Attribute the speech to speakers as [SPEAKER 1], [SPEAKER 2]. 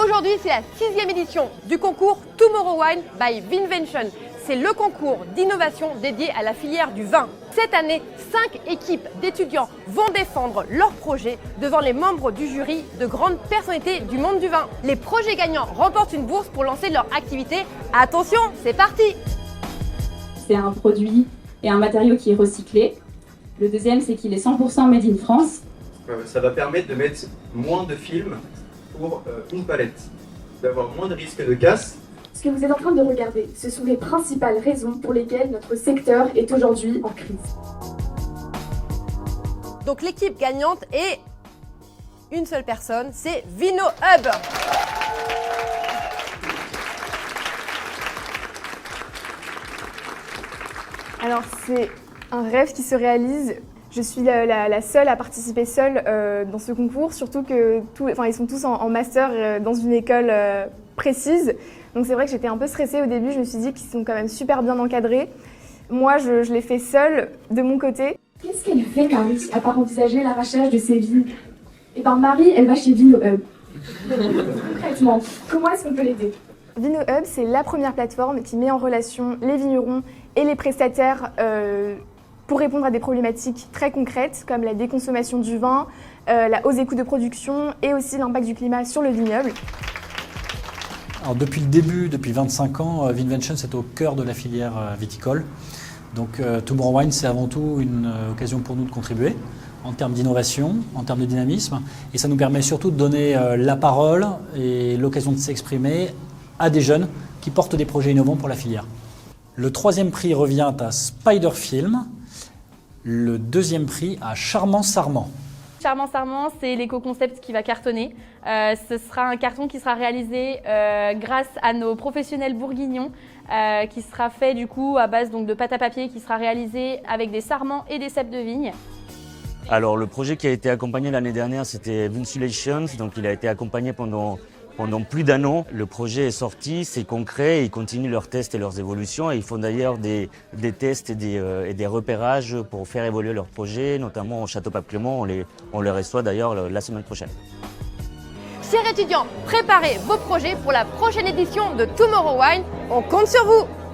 [SPEAKER 1] Aujourd'hui, c'est la 6e édition du concours Tomorrow Wine by Vinvention. C'est le concours d'innovation dédié à la filière du vin. Cette année, 5 équipes d'étudiants vont défendre leurs projets devant les membres du jury de grandes personnalités du monde du vin. Les projets gagnants remportent une bourse pour lancer leur activité. Attention, c'est parti!
[SPEAKER 2] C'est un produit et un matériau qui est recyclé. Le deuxième, c'est qu'il est 100% made in France.
[SPEAKER 3] Ça va permettre de mettre moins de films pour une palette, d'avoir moins de risques de casse.
[SPEAKER 4] Ce que vous êtes en train de regarder, ce sont les principales raisons pour lesquelles notre secteur est aujourd'hui en crise.
[SPEAKER 1] Donc l'équipe gagnante est une seule personne, c'est VinoHub.
[SPEAKER 5] Alors c'est un rêve qui se réalise. Je suis la seule à participer seule dans ce concours, surtout que ils sont tous en master dans une école précise. Donc c'est vrai que j'étais un peu stressée au début, je me suis dit qu'ils sont quand même super bien encadrés. Moi, je l'ai fait seule, de mon côté.
[SPEAKER 4] Qu'est-ce qu'elle fait, Marie, à part envisager l'arrachage de ses vignes? Eh bien, Marie, elle va chez VinoHub. Concrètement, comment est-ce qu'on peut l'aider?
[SPEAKER 5] VinoHub, c'est la première plateforme qui met en relation les vignerons et les prestataires pour répondre à des problématiques très concrètes comme la déconsommation du vin, la hausse des coûts de production et aussi l'impact du climat sur le vignoble.
[SPEAKER 6] Alors depuis le début, depuis 25 ans, Vinvention c'est au cœur de la filière viticole. Donc Tomorrow Wine c'est avant tout une occasion pour nous de contribuer en termes d'innovation, en termes de dynamisme. Et ça nous permet surtout de donner la parole et l'occasion de s'exprimer à des jeunes qui portent des projets innovants pour la filière. Le 3e prix revient à Spider Film. Le 2e prix à Charmant Sarment.
[SPEAKER 7] Charmant Sarment, c'est l'éco-concept qui va cartonner. Ce sera un carton qui sera réalisé grâce à nos professionnels bourguignons, qui sera fait du coup à base donc, de pâte à papier, qui sera réalisé avec des sarments et des cèpes de vigne.
[SPEAKER 8] Alors le projet qui a été accompagné l'année dernière, c'était Vinsulations, donc il a été accompagné pendant plus d'un an. Le projet est sorti, c'est concret, ils continuent leurs tests et leurs évolutions. Et ils font d'ailleurs des tests et des repérages pour faire évoluer leur projet, notamment au Château Pape Clément. On les reçoit d'ailleurs la semaine prochaine.
[SPEAKER 1] Chers étudiants, préparez vos projets pour la prochaine édition de Tomorrow Wine. On compte sur vous!